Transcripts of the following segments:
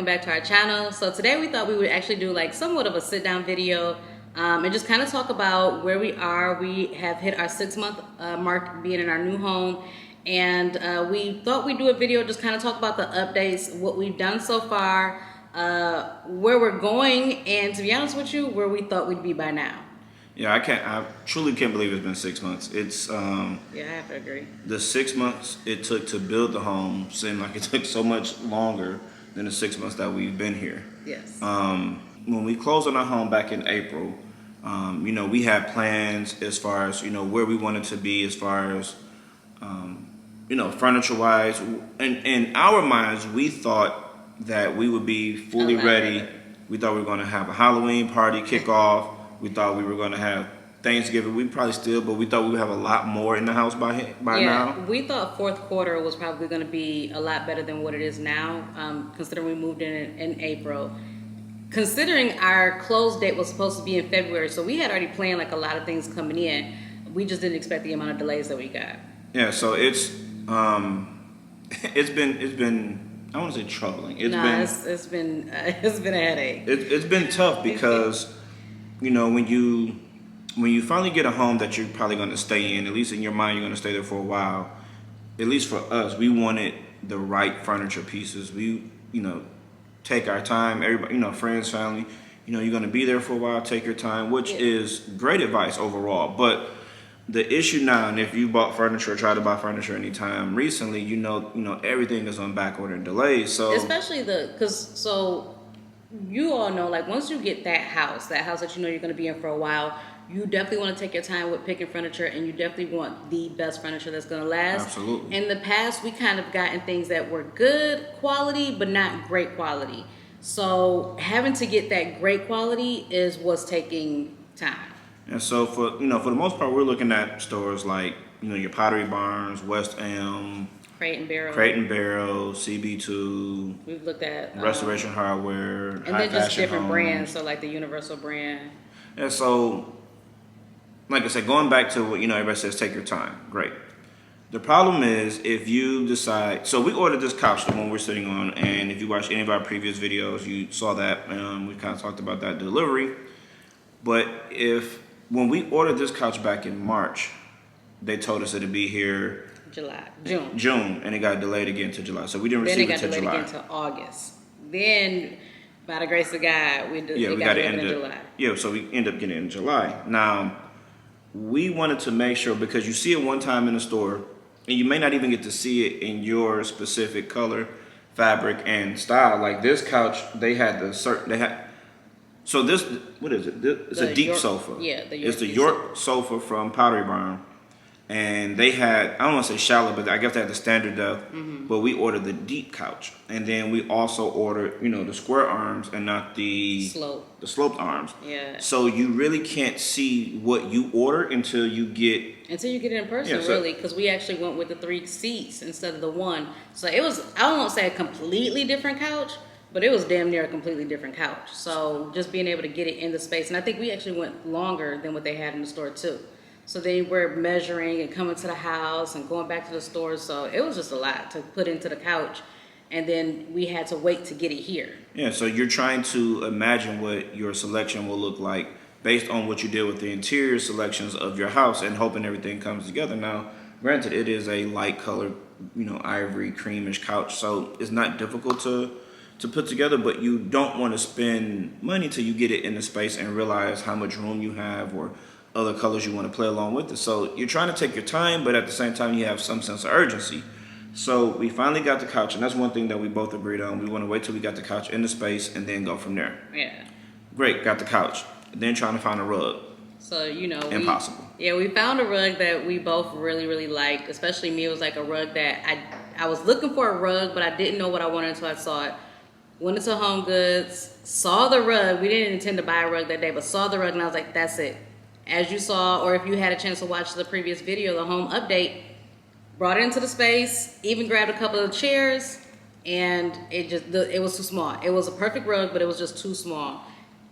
back to our channel. So today we thought we would actually do like somewhat of a sit down video and just kind of talk about where we are. We have hit our 6-month mark being in our new home, and we thought we'd do a video just kind of talk about the updates, what we've done so far, where we're going, and to be honest with you, where we thought we'd be by now. Yeah, I truly can't believe it's been 6 months. It's yeah, I have to agree. The 6 months it took to build the home seemed like it took so much longer than the 6 months that we've been here. Yes. When we closed on our home back in April, we had plans as far as where we wanted to be as far as furniture wise. And in our minds, we thought that we would be fully ready. We thought we were going to have a Halloween party kickoff. We thought we were going to have Thanksgiving. We probably still, but we thought we would have a lot more in the house by now. We thought fourth quarter was probably going to be a lot better than what it is now, considering we moved in April. Considering our close date was supposed to be in February, so we had already planned like a lot of things coming in. We just didn't expect the amount of delays that we got. Yeah, so it's been I want to say troubling. It's been a headache. It's been tough because when you finally get a home that you're probably going to stay in, at least in your mind you're going to stay there for a while. At least for us, we wanted the right furniture pieces. We take our time. Everybody, friends, family, you're going to be there for a while. Take your time, which is great advice overall. But the issue now, and if you bought furniture or tried to buy furniture anytime recently, everything is on back order and delays. So especially you all know, like, once you get that house that you're going to be in for a while, you definitely want to take your time with picking furniture, and you definitely want the best furniture that's going to last. Absolutely. In the past, we kind of gotten things that were good quality, but not great quality. So having to get that great quality is what's taking time. And so for the most part, we're looking at stores like, your Pottery Barns, West Elm, Crate and Barrel, CB2. We've looked at Restoration Hardware, and then just different brands, so like the Universal brand. And so, like I said, going back to what everybody says, take your time. Great. The problem is if you decide. So we ordered this couch, the one we're sitting on, and if you watched any of our previous videos, you saw that. We kind of talked about that delivery. But when we ordered this couch back in March, they told us it'd be here June, and it got delayed again to July. So we didn't receive it till July. Then it got delayed again to August. Then, by the grace of God, we got it in July. Yeah, so we end up getting it in July. Now, we wanted to make sure, because you see it one time in the store, and you may not even get to see it in your specific color, fabric, and style. Like this couch, so this, what is it? It's a deep sofa. Yeah, it's the York sofa from Pottery Barn. And they had, I don't want to say shallow, but I guess they had the standard depth. Mm-hmm. But we ordered the deep couch. And then we also ordered, the square arms and not the sloped arms. Yeah. So you really can't see what you order until you get it in person, really, because we actually went with the 3 seats instead of the 1. So it was, I don't want to say a completely different couch, but it was damn near a completely different couch. So just being able to get it in the space. And I think we actually went longer than what they had in the store, too. So they were measuring and coming to the house and going back to the store. So it was just a lot to put into the couch. And then we had to wait to get it here. Yeah, so you're trying to imagine what your selection will look like based on what you did with the interior selections of your house and hoping everything comes together. Now, granted, it is a light colored, ivory creamish couch. So it's not difficult to put together, but you don't want to spend money till you get it in the space and realize how much room you have or other colors you want to play along with it. So you're trying to take your time, but at the same time you have some sense of urgency. So we finally got the couch, and that's one thing that we both agreed on. We want to wait till we got the couch in the space and then go from there. Yeah. Great, got the couch. Then trying to find a rug. So, impossible. We found a rug that we both really, really liked. Especially me, it was like a rug that I was looking for a rug, but I didn't know what I wanted until I saw it. Went into Home Goods, saw the rug. We didn't intend to buy a rug that day, but saw the rug, and I was like, that's it. As you saw, or if you had a chance to watch the previous video, the home update, brought it into the space, even grabbed a couple of chairs, and it was too small. It was a perfect rug, but it was just too small.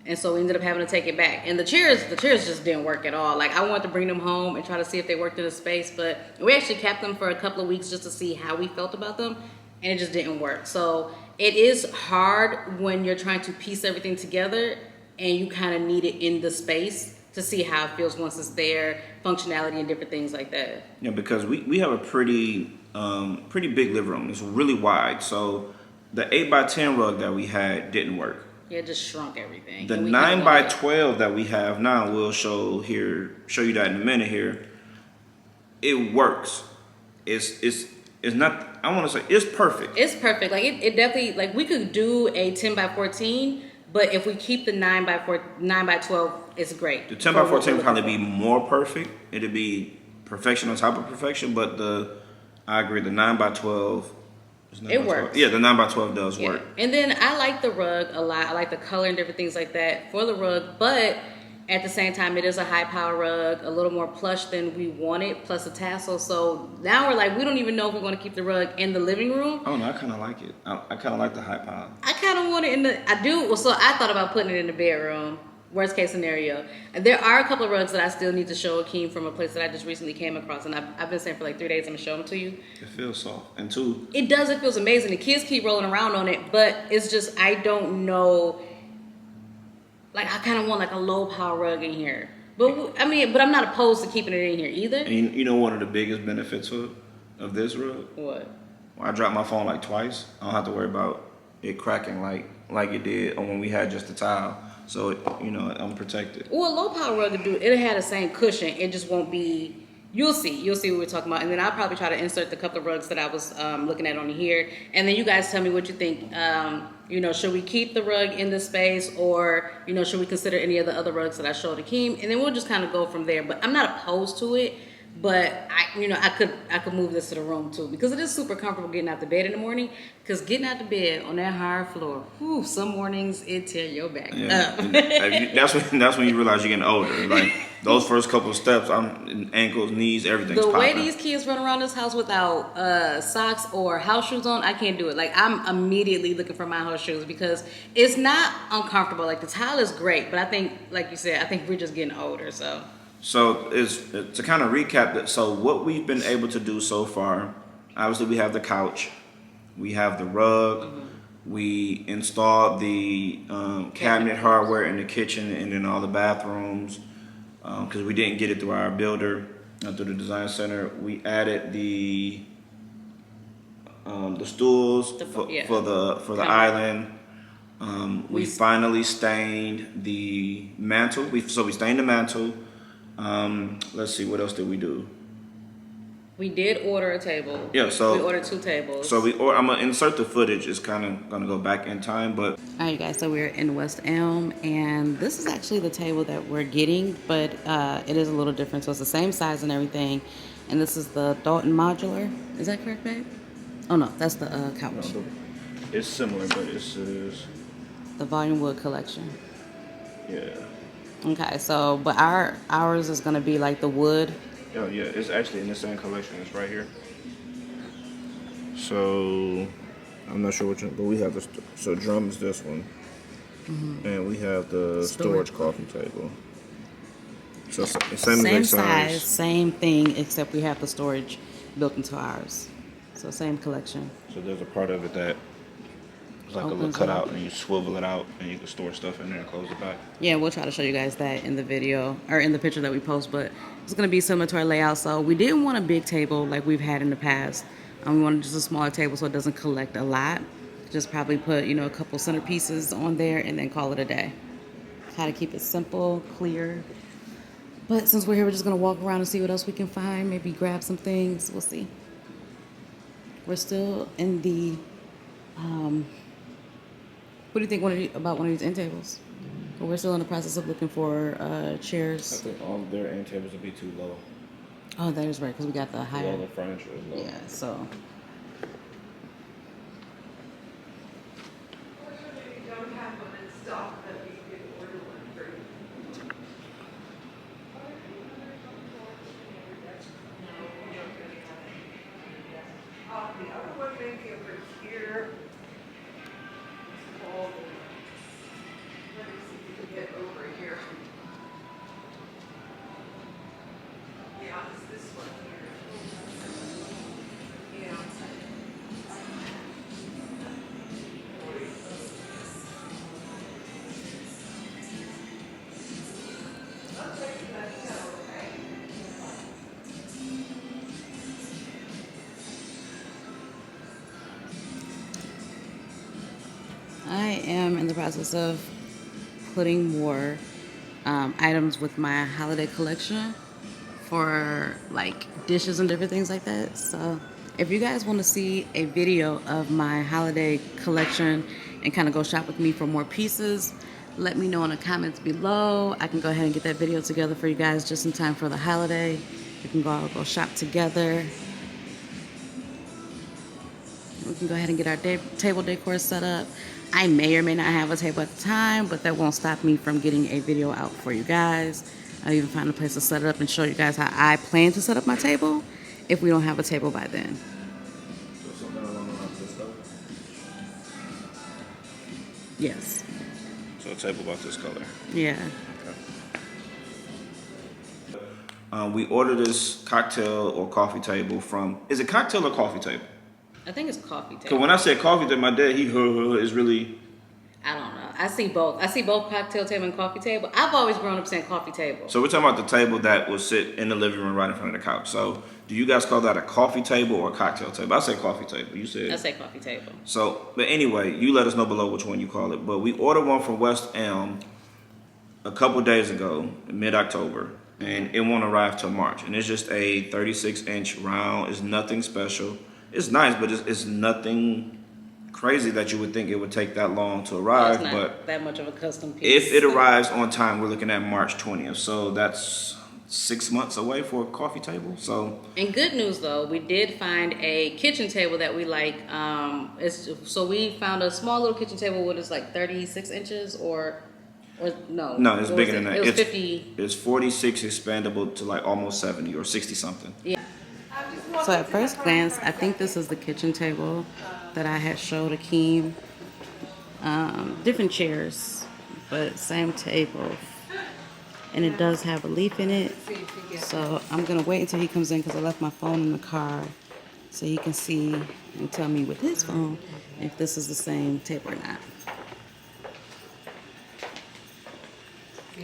And so we ended up having to take it back. And the chairs just didn't work at all. Like, I wanted to bring them home and try to see if they worked in the space, but we actually kept them for a couple of weeks just to see how we felt about them. and it just didn't work. So it is hard when you're trying to piece everything together and you kind of need it in the space to see how it feels once it's there, functionality and different things like that. Yeah, because we have a pretty big living room. It's really wide. So the 8x10 rug that we had didn't work. Yeah, it just shrunk everything. The 9x12 that we have now, we'll show you that in a minute here. It works. It's not. I want to say it's perfect. It's perfect. Like it definitely, like we could do a 10x14, but if we keep the 9x12, it's great. The 10x14 would probably be more perfect. It'd be perfection on top of perfection. But I agree. The 9x12. It works. Yeah, the 9x12 does work. And then I like the rug a lot. I like the color and different things like that for the rug, but at the same time, it is a high power rug, a little more plush than we wanted, plus a tassel. So now we're like, we don't even know if we want to keep the rug in the living room. Oh no, I kind of like it. I kind of like the high power. I kind of want it in the. I do. Well, so I thought about putting it in the bedroom. Worst case scenario. And there are a couple of rugs that I still need to show Akeem from a place that I just recently came across, and I've been saying for like 3 days I'm gonna show them to you. It feels soft, and two. It does. It feels amazing. The kids keep rolling around on it, but it's just I don't know. Like I kind of want like a low power rug in here, but I'm not opposed to keeping it in here either. And you know one of the biggest benefits of this rug? What? When I dropped my phone like twice, I don't have to worry about it cracking like it did when we had just the tile. So I'm protected. Well, a low power rug it'll have the same cushion. It just won't be. You'll see what we're talking about, and then I'll probably try to insert the couple of rugs that I was looking at on here, and then you guys tell me what you think. Should we keep the rug in the space, or should we consider any of the other rugs that I showed Akeem, and then we'll just kind of go from there. But I'm not opposed to it. But I could move this to the room too, because it is super comfortable getting out the bed in the morning. Because getting out the bed on that hard floor, some mornings it tear your back up. That's when you realize you're getting older. Like those first couple of steps, I'm ankles, knees, everything's The way popping. these kids run around this house without socks or house shoes on, I can't do it. Like I'm immediately looking for my house shoes because it's not uncomfortable. Like the tile is great, but I think, like you said, I think we're just getting older. So to kind of recap that. So what we've been able to do so far, obviously we have the couch, we have the rug, we installed the cabinet hardware in the kitchen and in all the bathrooms because we didn't get it through our builder, through the design center. We added the stools for the island. We finally stained the mantle. We stained the mantle. Let's see, what else did we do? We did order a table. Yeah, so we ordered 2 tables. So I'm gonna insert the footage. It's kind of gonna go back in time, but all right, guys. So we're in West Elm, and this is actually the table that we're getting, but it is a little different. So it's the same size and everything. And this is the Dalton modular. Is that correct, babe? Oh no, that's the couch. no, it's similar, but it's the volume wood collection. Yeah. Okay, so but ours is gonna be like the wood. Oh yeah, it's actually in the same collection. It's right here. So I'm not sure which one, but we have so drum is this one, and we have the storage coffee table. So same size, same thing, except we have the storage built into ours. So same collection. So there's a part of it that it's like a little cutout, and you swivel it out, and you can store stuff in there and close it back. Yeah, we'll try to show you guys that in the video or in the picture that we post, but it's going to be similar to our layout. So we didn't want a big table like we've had in the past. We wanted just a smaller table so it doesn't collect a lot. Just probably put, a couple centerpieces on there and then call it a day. Try to keep it simple, clear. But since we're here, we're just going to walk around and see what else we can find. Maybe grab some things. We'll see. We're still in the... what do you think about one of these end tables? But we're still in the process of looking for chairs. I think all of their end tables would be too low. Oh, that is right, because we got the higher. All the furniture is low. Yeah, so. The other one maybe over here. Let me see if we can get over here. Yeah, it's this one here. Yeah. I am in the process of putting more items with my holiday collection for like dishes and different things like that. So if you guys want to see a video of my holiday collection and kind of go shop with me for more pieces, let me know in the comments below. I can go ahead and get that video together for you guys just in time for the holiday. We can go shop together. We can go ahead and get our table decor set up. I may or may not have a table at the time, but that won't stop me from getting a video out for you guys. I'll even find a place to set it up and show you guys how I plan to set up my table if we don't have a table by then. So something along the lines of this color? Yes. So a table about this color. Yeah. We ordered this cocktail or coffee table from. Is it cocktail or coffee table? I think it's coffee table. Because when I said coffee table, my dad is really. I don't know. I see both. I see both cocktail table and coffee table. I've always grown up saying coffee table. So we're talking about the table that will sit in the living room right in front of the couch. So do you guys call that a coffee table or a cocktail table? I say coffee table. You said. I say coffee table. So, but anyway, you let us know below which one you call it. But we ordered one from West Elm a couple days ago, mid-October, and it won't arrive till March. And it's just a 36-inch round. It's nothing special. It's nice, but it's nothing crazy that you would think it would take that long to arrive. It's not But that much of a custom piece. if it arrives on time, we're looking at March 20th. So that's 6 months away for a coffee table. So. And good news though, we did find a kitchen table that we like. So we found a small little kitchen table with it's like 36 inches or no. No, it's bigger than that. It was It's 50. It's 46 expandable to like almost 70 or 60 something. Yeah. So at first glance, I think this is the kitchen table that I had showed Akeem. Different chairs, but same table. And it does have a leaf in it. So I'm going to wait until he comes in because I left my phone in the car so he can see and tell me with his phone if this is the same table or not.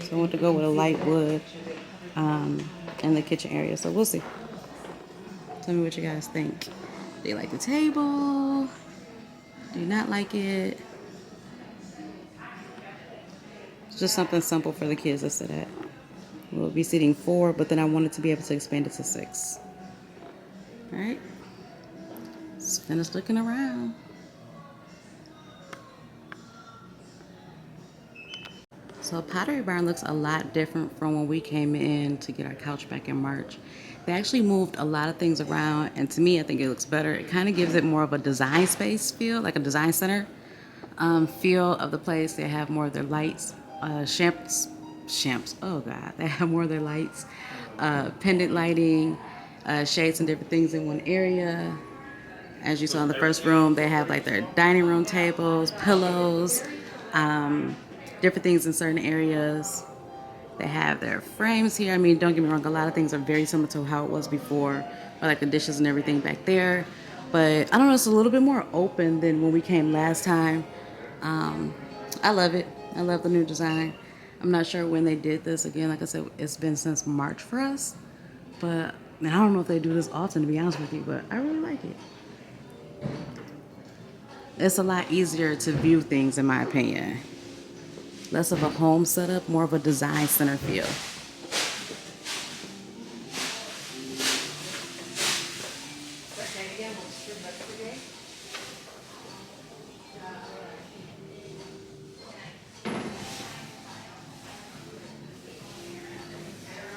So I want to go with a light wood in the kitchen area. So we'll see. Tell me what you guys think. Do you like the table? Do you not like it? It's just something simple for the kids to sit at. We'll be sitting 4, but then I wanted to be able to expand it to 6. All right. Let's finish looking around. So Pottery Barn looks a lot different from when we came in to get our couch back in March. They actually moved a lot of things around, and to me, I think it looks better. It kind of gives it more of a design space feel, like a design center feel of the place. They have more of their lights, oh God, they have more of their lights, pendant lighting, shades and different things in one area. As you saw in the first room, they have like their dining room tables, pillows, different things in certain areas. They have their frames here. I mean, don't get me wrong, a lot of things are very similar to how it was before, or like the dishes and everything back there. But I don't know, it's a little bit more open than when we came last time. I love it. I love the new design. I'm not sure when they did this. Again, like I said, it's been since March for us. But I don't know if they do this often, to be honest with you, but I really like it. It's a lot easier to view things, in my opinion. Less of a home setup, more of a design center feel.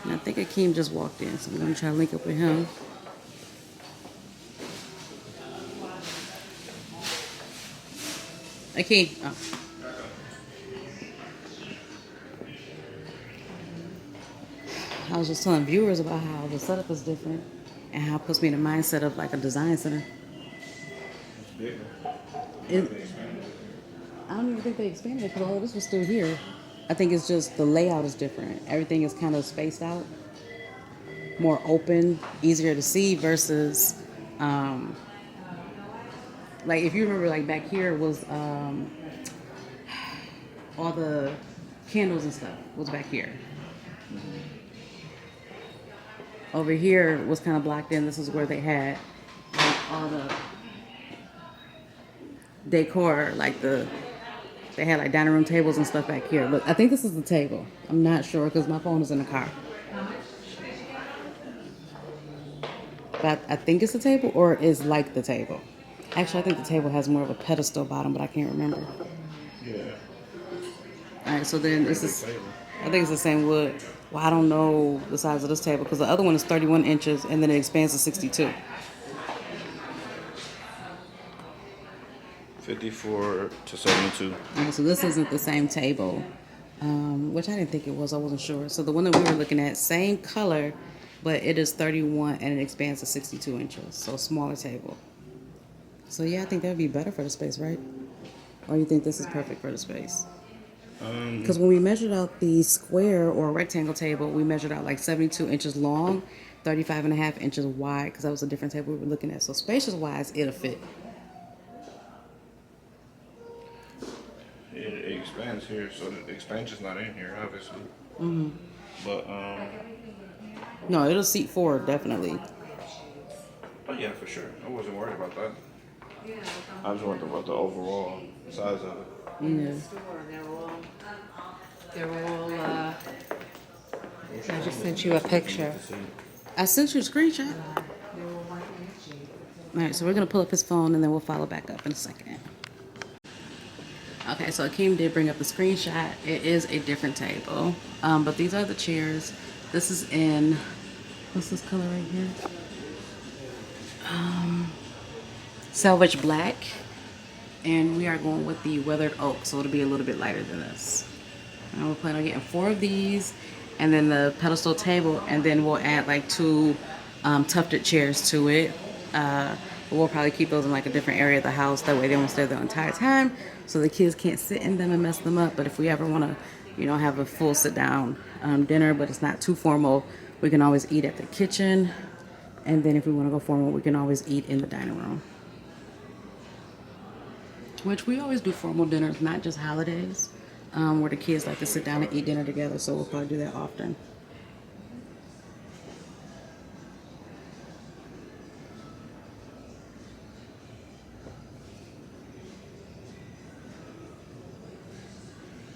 And I think Akeem just walked in, so I'm going to try to link up with him. Akeem, oh. I was just telling viewers about how the setup is different and how it puts me in the mindset of like a design center. It's bigger. I don't even think they expanded it because all of this was still here. I think it's just the layout is different. Everything is kind of spaced out, more open, easier to see versus like if you remember like back here was all the candles and stuff was back here. Over here was kind of blocked in. This is where they had like, all the decor, like the They had like dining room tables and stuff back here. Look, I think this is the table. I'm not sure because my phone is in the car. But I think it's the table or is like the table. Actually, I think the table has more of a pedestal bottom, but I can't remember. Yeah. All right, so then this is, I think it's the same wood. Well, I don't know the size of this table because the other one is 31 inches and then it expands to 62. 54 to 72. All right, so this isn't the same table, which I didn't think it was. I wasn't sure. So the one that we were looking at, same color, but it is 31 and it expands to 62 inches. So smaller table. So yeah, I think that would be better for the space, right? Or you think this is perfect for the space? Because when we measured out the square or rectangle table, we measured out like 72 inches long, 35 and a half inches wide, because that was a different table we were looking at. So spacious wise, it'll fit. It expands here, so the expansion's not in here, obviously. But No, it'll seat four, definitely. oh yeah, for sure. I wasn't worried about that. I was worried about the overall size of it. Yeah. They're all, I just sent you a picture. I sent you a screenshot. All right, so we're gonna pull up his phone and then we'll follow back up in a second. Okay, so Akeem did bring up the screenshot. It is a different table, but these are the chairs. This is in, what's this color right here? Salvage black, and we are going with the weathered oak, so it'll be a little bit lighter than this. And we're planning on getting 4 of these, and then the pedestal table, and then we'll add like 2 tufted chairs to it. But we'll probably keep those in like a different area of the house. That way they won't stay there the entire time, so the kids can't sit in them and mess them up. But if we ever want to, you know, have a full sit-down dinner, but it's not too formal, we can always eat at the kitchen. And then if we want to go formal, we can always eat in the dining room. Which we always do formal dinners, not just holidays, where the kids like to sit down and eat dinner together. So we'll probably do that often.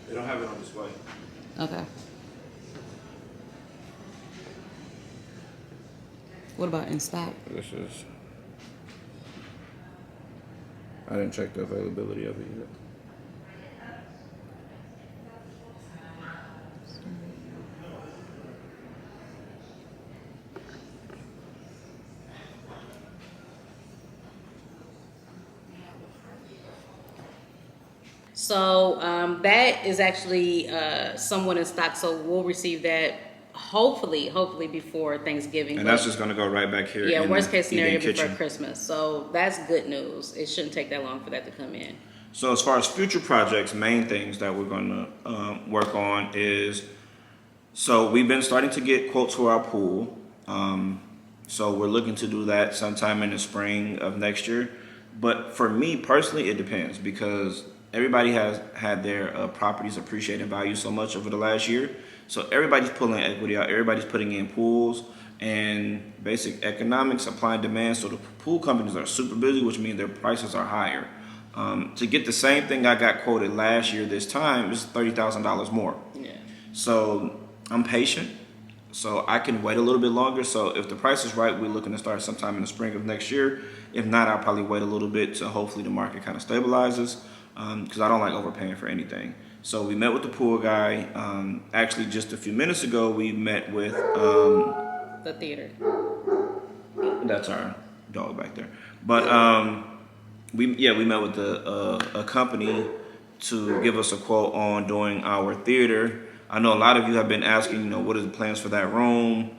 They don't have it on display. Okay. What about in stock? This is. I didn't check the availability of it yet. So that is actually somewhat in stock. So we'll receive that hopefully before Thanksgiving. And that's just gonna go right back here. Yeah, in worst the case scenario eating before kitchen. Christmas. So that's good news. It shouldn't take that long for that to come in. So as far as future projects, main things that we're gonna work on is, so we've been starting to get quotes for our pool. So we're looking to do that sometime in the spring of next year. But for me personally, it depends because everybody has had their properties appreciate in value so much over the last year. So everybody's pulling equity out. Everybody's putting in pools and basic economics, supply and demand. So the pool companies are super busy, which means their prices are higher. To get the same thing I got quoted last year this time is $30,000 more. Yeah. So I'm patient. So I can wait a little bit longer. So if the price is right, we're looking to start sometime in the spring of next year. If not, I'll probably wait a little bit to hopefully the market kind of stabilizes because I don't like overpaying for anything. So we met with the pool guy. Actually, just a few minutes ago, we met with The theater. that's our dog back there. But we met with a company to give us a quote on doing our theater. I know a lot of you have been asking, you know, what are the plans for that room?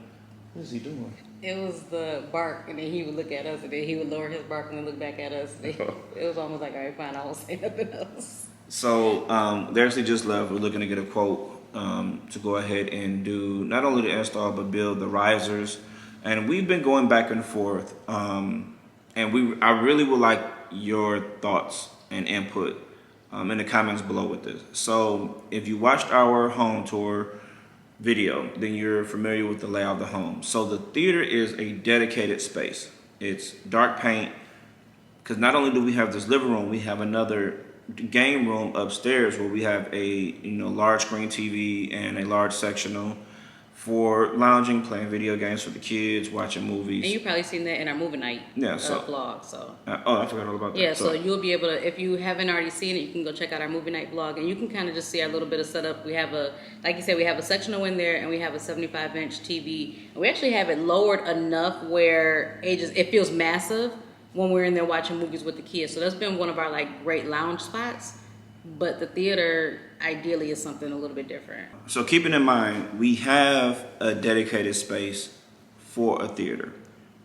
What is he doing? It was the bark, and then he would look at us, and then he would lower his bark and then look back at us. It was almost like, all right, fine, I won't say nothing else. So they actually just left. We're looking to get a quote to go ahead and do not only the install but build the risers. And we've been going back and forth. And I really would like your thoughts and input in the comments below with this. So if you watched our home tour video, then you're familiar with the layout of the home. So the theater is a dedicated space. It's dark paint because not only do we have this living room, we have another game room upstairs where we have a large screen TV and a large sectional for lounging, playing video games for the kids, watching movies. And you probably seen that in our movie night vlog. So I forgot all about that. yeah, so you'll be able to, if you haven't already seen it, you can go check out our movie night vlog, and you can kind of just see our little bit of setup. We have like you said, we have a sectional in there, and we have a 75-inch TV. And we actually have it lowered enough where it feels massive when we're in there watching movies with the kids. So that's been one of our like great lounge spots. But the theater ideally is something a little bit different. So keeping in mind, we have a dedicated space for a theater.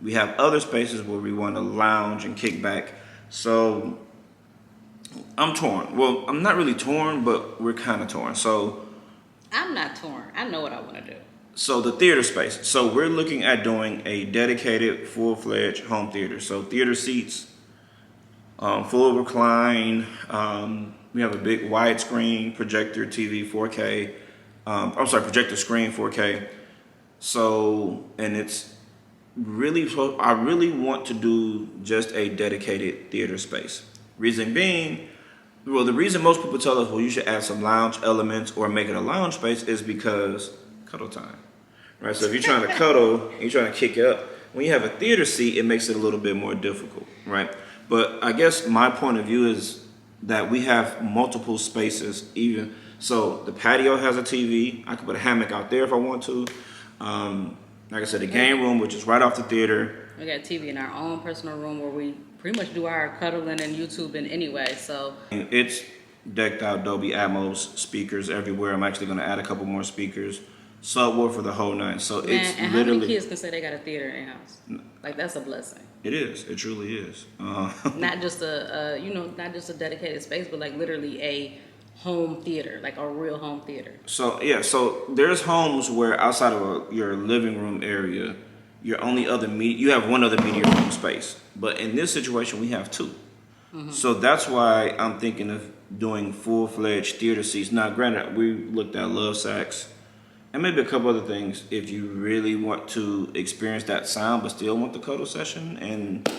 We have other spaces where we want to lounge and kick back. So I'm torn. Well, I'm not really torn, but we're kind of torn. So I'm not torn. I know what I want to do. So the theater space. So we're looking at doing a dedicated, full-fledged home theater. So theater seats, full recline. We have a big widescreen projector TV 4K. Projector screen 4K. So, and it's really, I really want to do just a dedicated theater space. Reason being, well, the reason most people tell us, well, you should add some lounge elements or make it a lounge space is because cuddle time, right? So if you're trying to cuddle, you're trying to kick it up. When you have a theater seat, it makes it a little bit more difficult, right? But I guess my point of view is that we have multiple spaces even. So the patio has a TV. I could put a hammock out there if I want to. Like I said, the game room, which is right off the theater. We got TV in our own personal room where we pretty much do our cuddling and YouTubing anyway. So it's decked out Dolby Atmos speakers everywhere. I'm actually going to add a couple more speakers. Subwoofer the whole nine. So it's and literally. How many kids can say they got a theater in their house? Like that's a blessing. It is. It truly is. Not just not just a dedicated space, but like literally a home theater, like a real home theater. So yeah, so there's homes where outside of your living room area, you have one other media room space. But in this situation, we have two. Mm-hmm. So that's why I'm thinking of doing full-fledged theater seats. Now, granted, we looked at love sacks and maybe a couple other things if you really want to experience that sound but still want the cuddle session and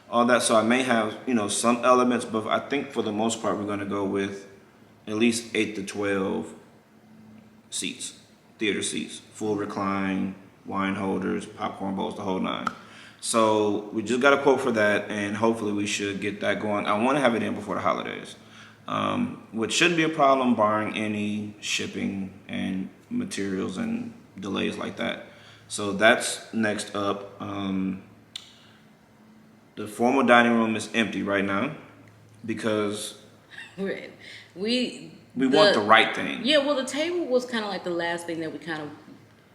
all that. So I may have, some elements, but I think for the most part, we're going to go with at least 8 to 12 seats, theater seats, full recline, wine holders, popcorn bowls, the whole nine. So we just got a quote for that, and hopefully we should get that going. I want to have it in before the holidays, which shouldn't be a problem barring any shipping and materials and delays like that. So that's next up. The formal dining room is empty right now because we want the right thing. Yeah, well, the table was kind of like the last thing that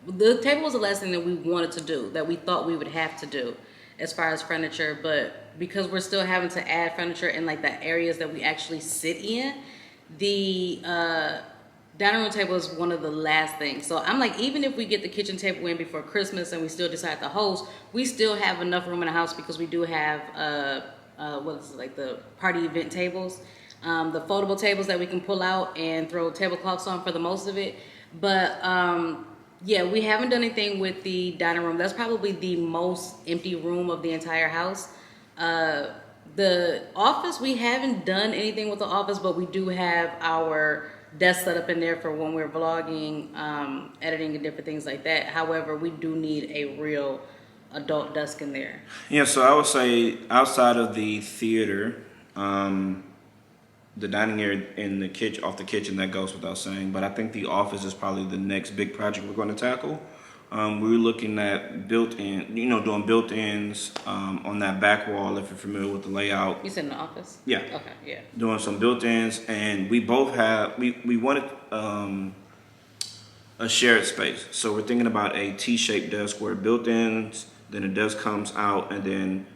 the table was the last thing that we wanted to do, that we thought we would have to do as far as furniture, but because we're still having to add furniture in like the areas that we actually sit in, the dining room table is one of the last things. So I'm like, even if we get the kitchen table in before Christmas and we still decide to host, we still have enough room in the house because we do have the party event tables, the foldable tables that we can pull out and throw tablecloths on for the most of it. But yeah, we haven't done anything with the dining room. That's probably the most empty room of the entire house. The office, we haven't done anything with the office, but we do have our desk set up in there for when we're vlogging, editing and different things like that. However, we do need a real adult desk in there. Yeah, so I would say outside of the theater, the dining area in the kitchen, off the kitchen, that goes without saying. But I think the office is probably the next big project we're going to tackle. We're looking at built-in, doing built-ins on that back wall, if you're familiar with the layout. You said in the office? Yeah. Okay, yeah. Doing some built-ins, and we both have, we wanted a shared space. So we're thinking about a T-shaped desk where built-ins, then the desk comes out, and then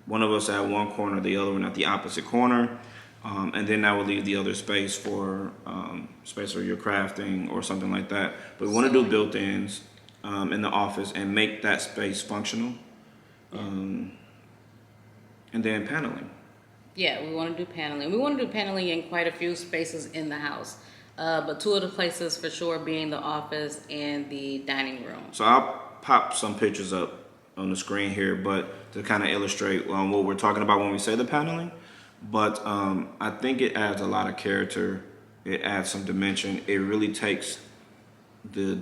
one of us at one corner, the other one at the opposite corner. And then that will leave the other space for your crafting or something like that. But we want to do built-ins in the office and make that space functional. And then paneling. Yeah, we want to do paneling. We want to do paneling in quite a few spaces in the house. But two of the places for sure being the office and the dining room. So I'll pop some pictures up on the screen here, but to kind of illustrate what we're talking about when we say the paneling. but I think it adds a lot of character. It adds some dimension. It really takes the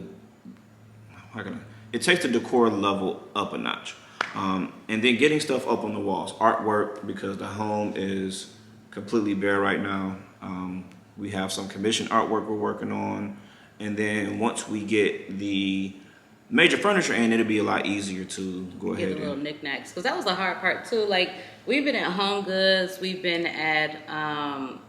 it takes the decor level up a notch. And then getting stuff up on the walls, artwork, because the home is completely bare right now. We have some commissioned artwork we're working on, and then once we get the major furniture in, it'll be a lot easier to go Get ahead the little and. knickknacks, because that was the hard part too. Like, we've been at Home Goods, we've been at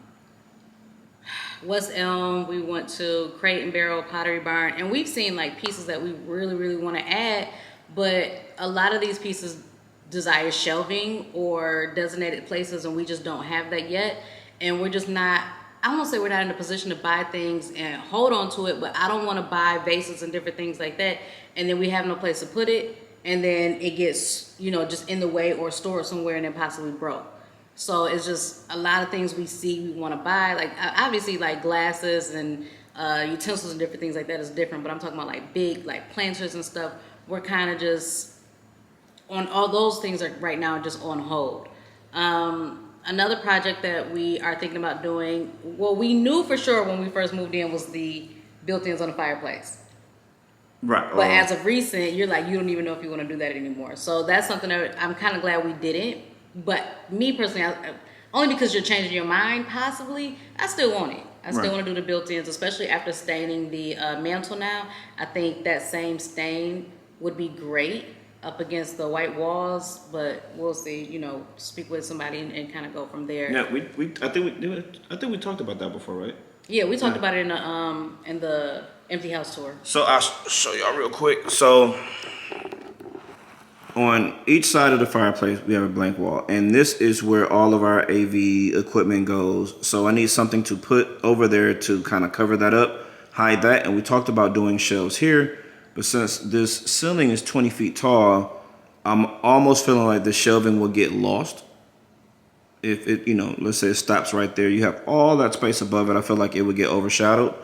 West Elm, we went to Crate and Barrel, Pottery Barn, and we've seen like pieces that we really, really want to add, but a lot of these pieces desire shelving or designated places, and we just don't have that yet. And we're just not, I won't say we're not in a position to buy things and hold on to it, but I don't want to buy vases and different things like that, and then we have no place to put it, and then it gets, just in the way or stored somewhere and then possibly broke. So it's just a lot of things we see we want to buy. Like, obviously, like glasses and utensils and different things like that is different. But I'm talking about like big, like planters and stuff. We're kind of just on all those things are right now just on hold. Another project that we are thinking about doing, well, we knew for sure when we first moved in, was the built-ins on the fireplace. Right. But as of recent, you're like, you don't even know if you want to do that anymore. So that's something that I'm kind of glad we didn't. But me personally, only because you're changing your mind, possibly, I still want it. I still Right. want to do the built-ins, especially after staining the mantle now. I think that same stain would be great up against the white walls, but we'll see. Speak with somebody and kind of go from there. Yeah, I think we talked about that before, right? Yeah, we talked Yeah. about it in the empty house tour. So I'll show y'all real quick. So on each side of the fireplace, we have a blank wall, and this is where all of our AV equipment goes. So I need something to put over there to kind of cover that up, hide that. And we talked about doing shelves here, but since this ceiling is 20 feet tall, I'm almost feeling like the shelving will get lost. If it, let's say it stops right there, you have all that space above it. I feel like it would get overshadowed.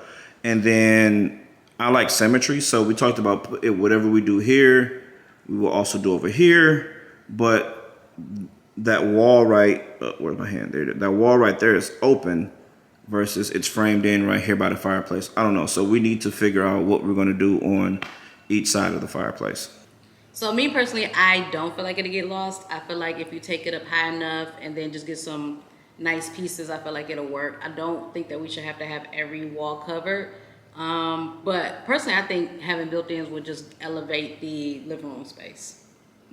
And then I like symmetry, so we talked about whatever we do here, we will also do over here. But that wall where's my hand? There. That wall right there is open versus it's framed in right here by the fireplace. I don't know. So we need to figure out what we're going to do on each side of the fireplace. So me personally, I don't feel like it'll get lost. I feel like if you take it up high enough and then just get some nice pieces, I feel like it'll work. I don't think that we should have to have every wall covered. But personally, I think having built-ins would just elevate the living room space.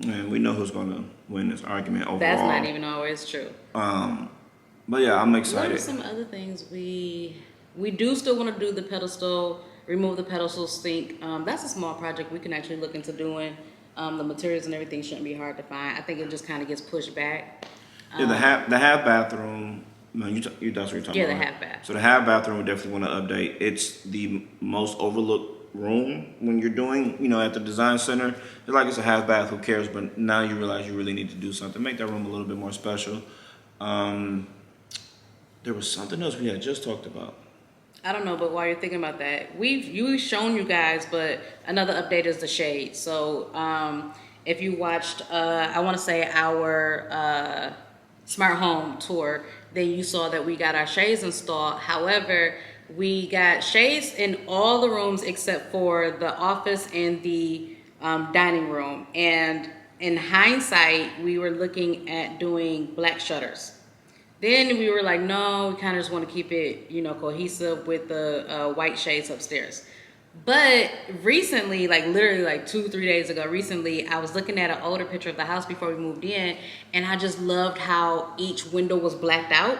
And we know who's going to win this argument overall. That's not even always true. But yeah, I'm What excited. are some other things we do still want to do? The pedestal, remove the pedestal sink. That's a small project we can actually look into doing. The materials and everything shouldn't be hard to find. I think it just kind of gets pushed back. Yeah, the half bathroom. No, that's what you're talking about. Yeah, the right? half bath. So the half bathroom we definitely want to update. It's the most overlooked room when you're doing, at the design center. It's like it's a half bath. Who cares? But now you realize you really need to do something. Make that room a little bit more special. There was something else we had just talked about. I don't know, but while you're thinking about that, we've shown you guys, but another update is the shades. So if you watched, I want to say our smart home tour, then you saw that we got our shades installed. However, we got shades in all the rooms except for the office and the dining room. And in hindsight, we were looking at doing black shutters. Then we were like, no, we kind of just want to keep it, cohesive with the white shades upstairs. But recently, like literally like 2-3 days ago, I was looking at an older picture of the house before we moved in, and I just loved how each window was blacked out.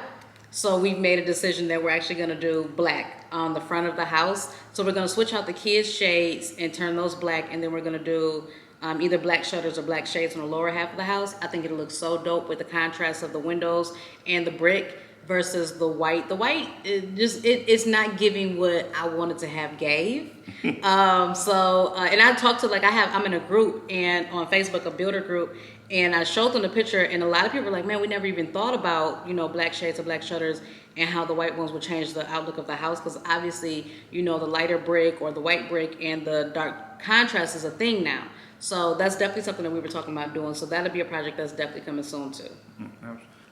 So we've made a decision that we're actually going to do black on the front of the house. So we're going to switch out the kids' shades and turn those black, and then we're going to do either black shutters or black shades on the lower half of the house. I think it'll look so dope with the contrast of the windows and the brick versus the white. The white, it's not giving what I wanted to have gave. And I talked to, I'm in a group and on Facebook, a builder group, and I showed them the picture, and a lot of people were like, man, we never even thought about, black shades or black shutters and how the white ones would change the outlook of the house, because obviously, the lighter brick or the white brick and the dark contrast is a thing now. So that's definitely something that we were talking about doing. So that'll be a project that's definitely coming soon too.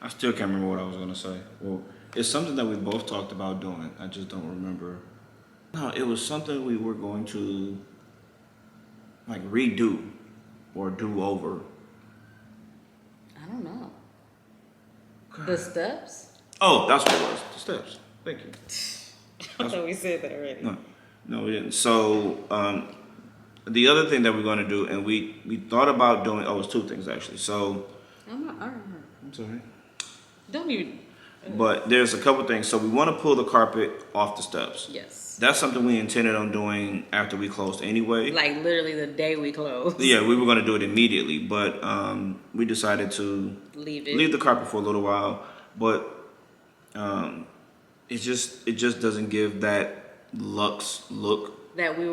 I still can't remember what I was gonna say. Well, it's something that we both talked about doing. I just don't remember. No, it was something we were going to like redo or do over. I don't know. God. The steps? Oh, that's what it was. The steps. Thank you. I thought we said that already. No, we didn't. So the other thing that we're going to do, and we thought about doing. Oh, it's two things actually. So I'm sorry. Don't even. But there's a couple things. So we want to pull the carpet off the steps. Yes. That's something we intended on doing after we closed anyway. Like literally the day we closed. Yeah, we were going to do it immediately, but we decided to leave the carpet for a little while. But it just doesn't give that luxe look that we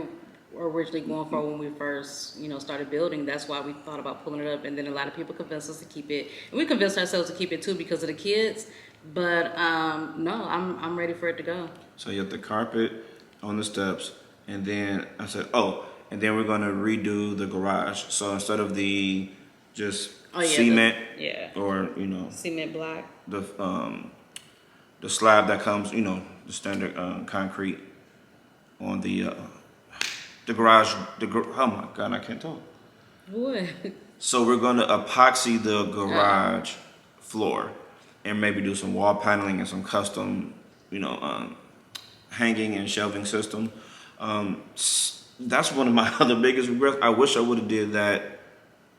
were originally going for when we first, started building. That's why we thought about pulling it up, and then a lot of people convinced us to keep it, and we convinced ourselves to keep it too because of the kids. But no, I'm ready for it to go. So you have the carpet on the steps, and then I said, and then we're gonna redo the garage. So instead of the just cement, or cement block, the slab that comes, the standard concrete on the garage. Oh my God, I can't talk. What? So we're gonna epoxy the garage floor, and maybe do some wall paneling and some custom, hanging and shelving system. That's one of my other biggest regrets. I wish I would have did that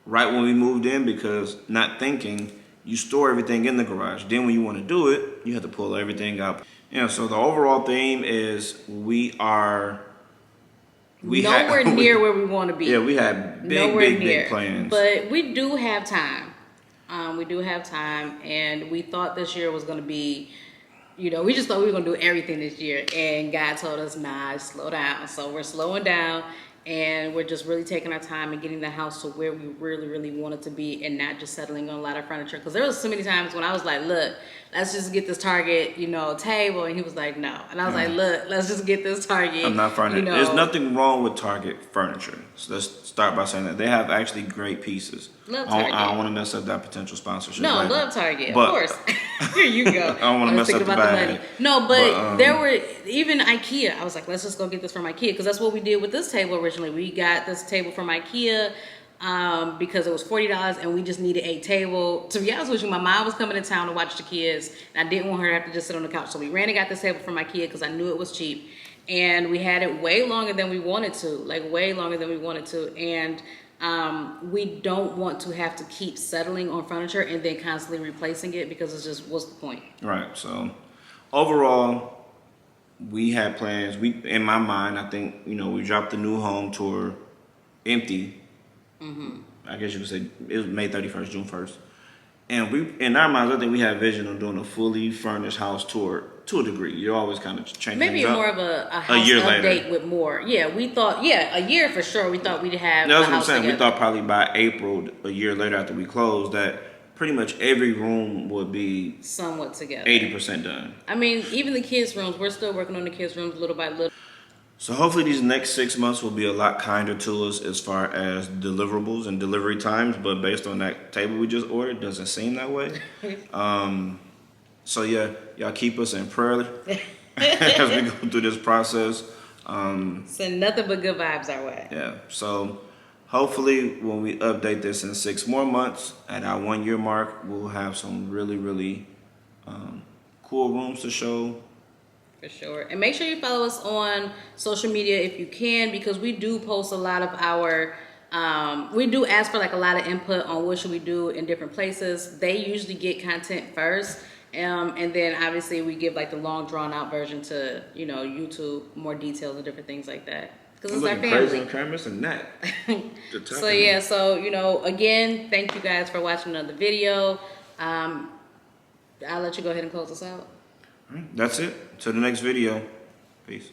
right when we moved in, because not thinking, you store everything in the garage. Then when you want to do it, you have to pull everything out. So the overall theme is we had nowhere near where we want to be. Yeah, we had big plans. But we do have time. And we thought this year was going to be, we just thought we were going to do everything this year. And God told us, nah, slow down. So we're slowing down. And we're just really taking our time and getting the house to where we really, really want it to be, and not just settling on a lot of furniture. Because there was so many times when I was like, look, let's just get this Target, table. And he was like, no. And I was like, look, let's just get this Target. I'm not furniture. There's nothing wrong with Target furniture. So let's start by saying that. They have actually great pieces. Love Target. I don't want to mess up that potential sponsorship. No, later. Love Target, of course. Here you go. I don't want to mess up the bag. No, but there were, even IKEA. I was like, let's just go get this from IKEA. Because that's what we did with this table originally. We got this table from IKEA because it was $40 and we just needed a table. To be honest with you, my mom was coming to town to watch the kids, and I didn't want her to have to just sit on the couch. So we ran and got this table from IKEA because I knew it was cheap. And we had it way longer than we wanted to. And we don't want to have to keep settling on furniture and then constantly replacing it, because it's just, what's the point? Right. So overall, we had plans. In my mind, I think, we dropped the new home tour empty. Mm-hmm. I guess you could say it was May 31st, June 1st. And in our minds, I think we had a vision of doing a fully furnished house tour to a degree. You're always kind of changing maybe things up. More of a house year update later. with more. Yeah, we thought, a year for sure. We thought we'd have That's a what I'm house saying. together. We thought probably by April, a year later after we closed, that pretty much every room would be somewhat together. 80% done. I mean, even the kids' rooms, we're still working on the kids' rooms little by little. So hopefully these next 6 months will be a lot kinder to us as far as deliverables and delivery times, but based on that table we just ordered, doesn't seem that way. So yeah, y'all keep us in prayer as we go through this process. Send nothing but good vibes our way. Yeah, so hopefully when we update this in 6 more months, at our 1 year mark, we'll have some really, really cool rooms to show. For sure. And make sure you follow us on social media if you can, because we do post a lot of our, we do ask for like a lot of input on what should we do in different places. They usually get content first. And then obviously we give like the long drawn out version to, YouTube, more details and different things like that. Because it's our family. Crazy on camera, missing that. So yeah, again, thank you guys for watching another video. I'll let you go ahead and close us out. All right, that's it. Till the next video. Peace.